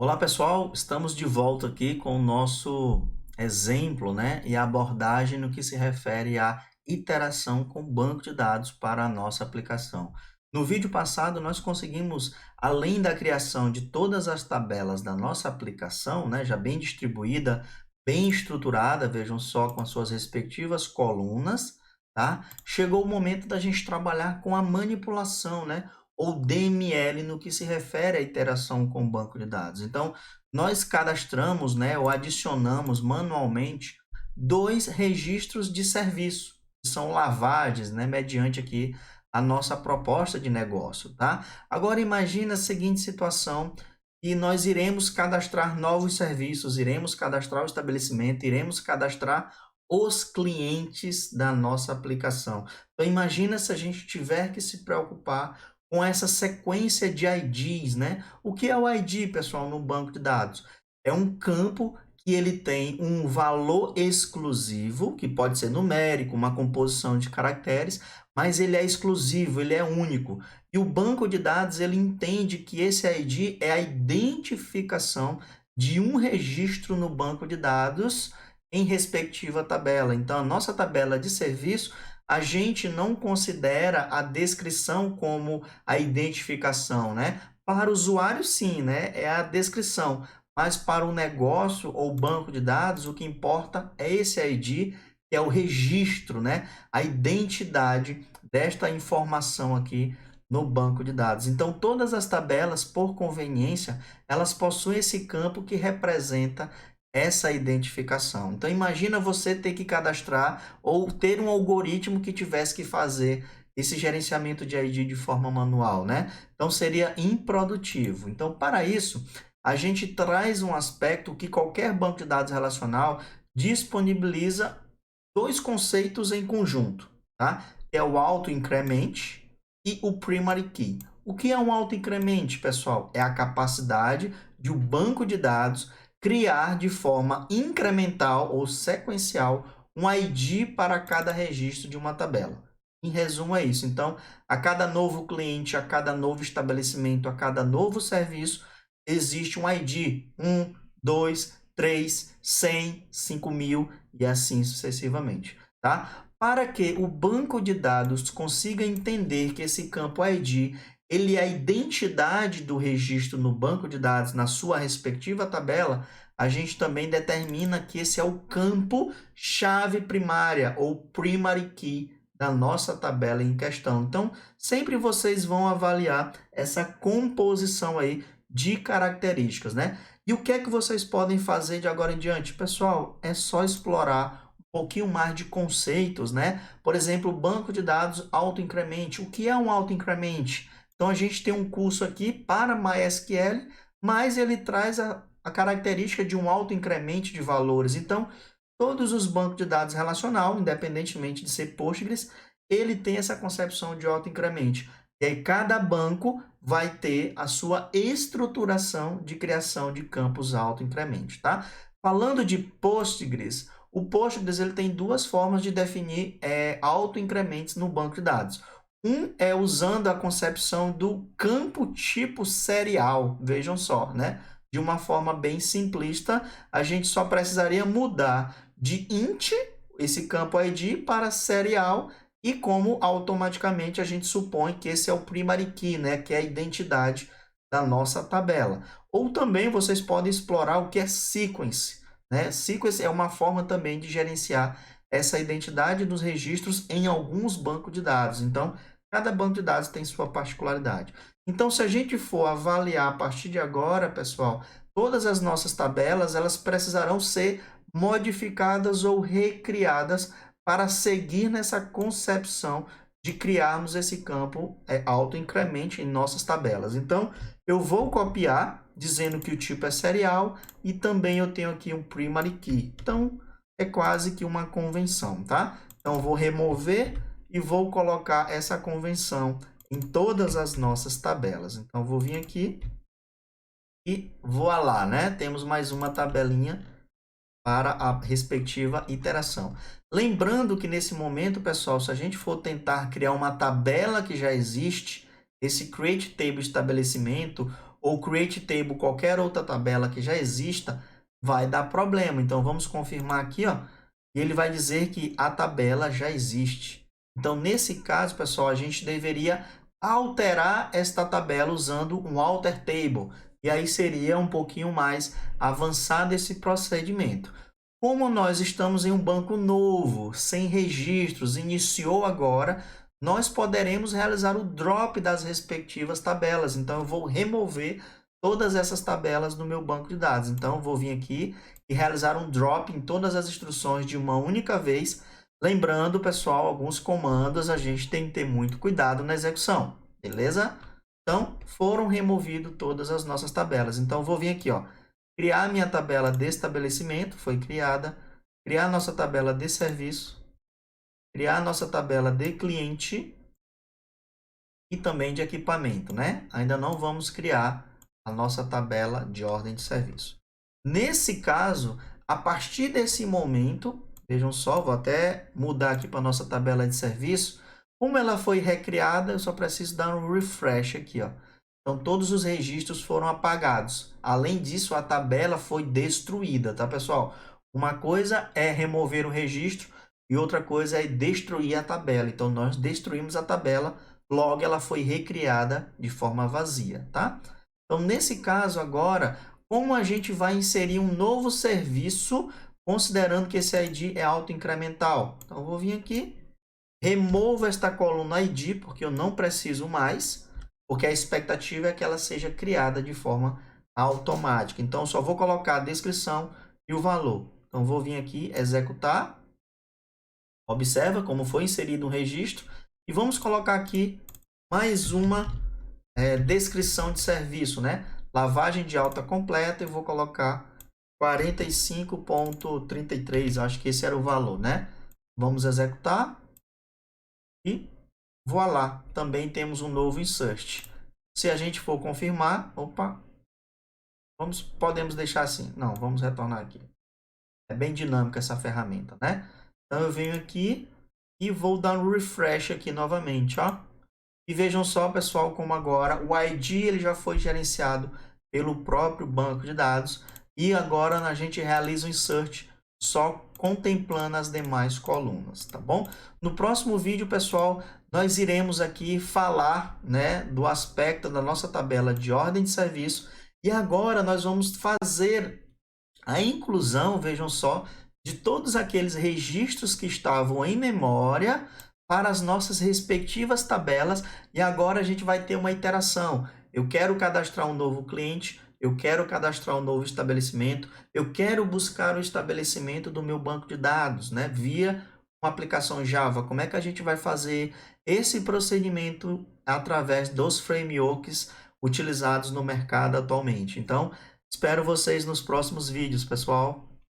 Olá pessoal, estamos de volta aqui com o nosso exemplo, né, e abordagem no que se refere à iteração com banco de dados para a nossa aplicação. No vídeo passado, nós conseguimos, além da criação de todas as tabelas da nossa aplicação, né, já bem distribuída, bem estruturada, vejam só, com as suas respectivas colunas, tá? Chegou o momento da gente trabalhar com a manipulação, né? Ou DML no que se refere à iteração com o banco de dados. Então, nós cadastramos, né, ou adicionamos manualmente dois registros de serviço, que são lavagens, né, mediante aqui a nossa proposta de negócio, tá? Agora imagina a seguinte situação, e nós iremos cadastrar novos serviços, iremos cadastrar o estabelecimento, iremos cadastrar os clientes da nossa aplicação. Então imagina se a gente tiver que se preocupar com essa sequência de IDs, né? O que é o ID, pessoal, no banco de dados? É um campo que ele tem um valor exclusivo, que pode ser numérico, uma composição de caracteres, mas ele é exclusivo, ele é único. E o banco de dados, ele entende que esse ID é a identificação de um registro no banco de dados em respectiva tabela. Então, a nossa tabela de serviço, a gente não considera a descrição como a identificação, né? Para o usuário, sim, né? É a descrição. Mas para o negócio ou banco de dados, o que importa é esse ID, que é o registro, né? A identidade desta informação aqui no banco de dados. Então, todas as tabelas, por conveniência, elas possuem esse campo que representa essa identificação. Então, imagina você ter que cadastrar ou ter um algoritmo que tivesse que fazer esse gerenciamento de ID de forma manual, né? Então, seria improdutivo. Então, para isso, a gente traz um aspecto que qualquer banco de dados relacional disponibiliza dois conceitos em conjunto, tá? É o auto-increment e o primary key. O que é um auto-increment, pessoal? É a capacidade de o banco de dados criar de forma incremental ou sequencial um ID para cada registro de uma tabela. Em resumo, é isso. Então, a cada novo cliente, a cada novo estabelecimento, a cada novo serviço, existe um ID. 1, 2, 3, 100, 5.000 e assim sucessivamente. Tá? Para que o banco de dados consiga entender que esse campo ID ele é a identidade do registro no banco de dados na sua respectiva tabela, a gente também determina que esse é o campo chave primária ou primary key da nossa tabela em questão. Então, sempre vocês vão avaliar essa composição aí de características, né? E o que é que vocês podem fazer de agora em diante? Pessoal, é só explorar um pouquinho mais de conceitos, né? Por exemplo, banco de dados auto-incremente. O que é um auto-incremente? Então, a gente tem um curso aqui para MySQL, mas ele traz a característica de um auto-incremento de valores. Então, todos os bancos de dados relacional, independentemente de ser Postgres, ele tem essa concepção de auto-incremento. E aí, cada banco vai ter a sua estruturação de criação de campos auto-incremento, tá? Falando de Postgres, o Postgres ele tem duas formas de definir auto-incrementos no banco de dados. Um é usando a concepção do campo tipo serial, vejam só, né? De uma forma bem simplista, a gente só precisaria mudar de int, esse campo ID, para serial, e como automaticamente a gente supõe que esse é o primary key, né? Que é a identidade da nossa tabela. Ou também vocês podem explorar o que é sequence, né? Sequence é uma forma também de gerenciar essa identidade dos registros em alguns bancos de dados. Então, cada banco de dados tem sua particularidade. Então, se a gente for avaliar a partir de agora, pessoal, todas as nossas tabelas, elas precisarão ser modificadas ou recriadas para seguir nessa concepção de criarmos esse campo auto-incremente em nossas tabelas. Então, eu vou copiar, dizendo que o tipo é serial, e também eu tenho aqui um primary key. Então, é quase que uma convenção, tá? Então, eu vou remover e vou colocar essa convenção em todas as nossas tabelas. Então, vou vir aqui e vou lá, né? Temos mais uma tabelinha para a respectiva iteração. Lembrando que nesse momento, pessoal, se a gente for tentar criar uma tabela que já existe, esse create table estabelecimento ou create table, qualquer outra tabela que já exista, vai dar problema. Então, vamos confirmar aqui, ó, e ele vai dizer que a tabela já existe. Então, nesse caso, pessoal, a gente deveria alterar esta tabela usando um alter table. E aí seria um pouquinho mais avançado esse procedimento. Como nós estamos em um banco novo, sem registros, iniciou agora, nós poderemos realizar o drop das respectivas tabelas. Então, eu vou remover todas essas tabelas do meu banco de dados. Então, eu vou vir aqui e realizar um drop em todas as instruções de uma única vez. Lembrando, pessoal, alguns comandos a gente tem que ter muito cuidado na execução, beleza? Então, foram removidas todas as nossas tabelas. Então, eu vou vir aqui, ó, criar minha tabela de estabelecimento, foi criada, criar nossa tabela de serviço, criar nossa tabela de cliente e também de equipamento, né? Ainda não vamos criar a nossa tabela de ordem de serviço. Nesse caso, a partir desse momento, vejam só, vou até mudar aqui para a nossa tabela de serviço. Como ela foi recriada, eu só preciso dar um refresh aqui, ó. Então, todos os registros foram apagados. Além disso, a tabela foi destruída, tá, pessoal? Uma coisa é remover o registro e outra coisa é destruir a tabela. Então, nós destruímos a tabela, logo ela foi recriada de forma vazia, tá? Então, nesse caso agora, como a gente vai inserir um novo serviço, considerando que esse ID é autoincremental? Então, eu vou vir aqui, removo esta coluna ID, porque eu não preciso mais, porque a expectativa é que ela seja criada de forma automática. Então, só vou colocar a descrição e o valor. Então, vou vir aqui, executar. Observa como foi inserido um registro. E vamos colocar aqui mais uma descrição de serviço, né? Lavagem de alta completa. Eu vou colocar 45,33. Acho que esse era o valor, né? Vamos executar. E voilá, também temos um novo insert. Se a gente for confirmar, opa, podemos deixar assim. Não, vamos retornar aqui. É bem dinâmica essa ferramenta, né? Então, eu venho aqui e vou dar um refresh aqui novamente, ó. E vejam só, pessoal, como agora o ID ele já foi gerenciado pelo próprio banco de dados. E agora a gente realiza o insert só contemplando as demais colunas, tá bom? No próximo vídeo, pessoal, nós iremos aqui falar, né, do aspecto da nossa tabela de ordem de serviço. E agora nós vamos fazer a inclusão, vejam só, de todos aqueles registros que estavam em memória para as nossas respectivas tabelas. E agora a gente vai ter uma iteração. Eu quero cadastrar um novo cliente, eu quero cadastrar um novo estabelecimento, eu quero buscar o estabelecimento do meu banco de dados, né, via uma aplicação Java. Como é que a gente vai fazer esse procedimento através dos frameworks utilizados no mercado atualmente? Então, espero vocês nos próximos vídeos, pessoal.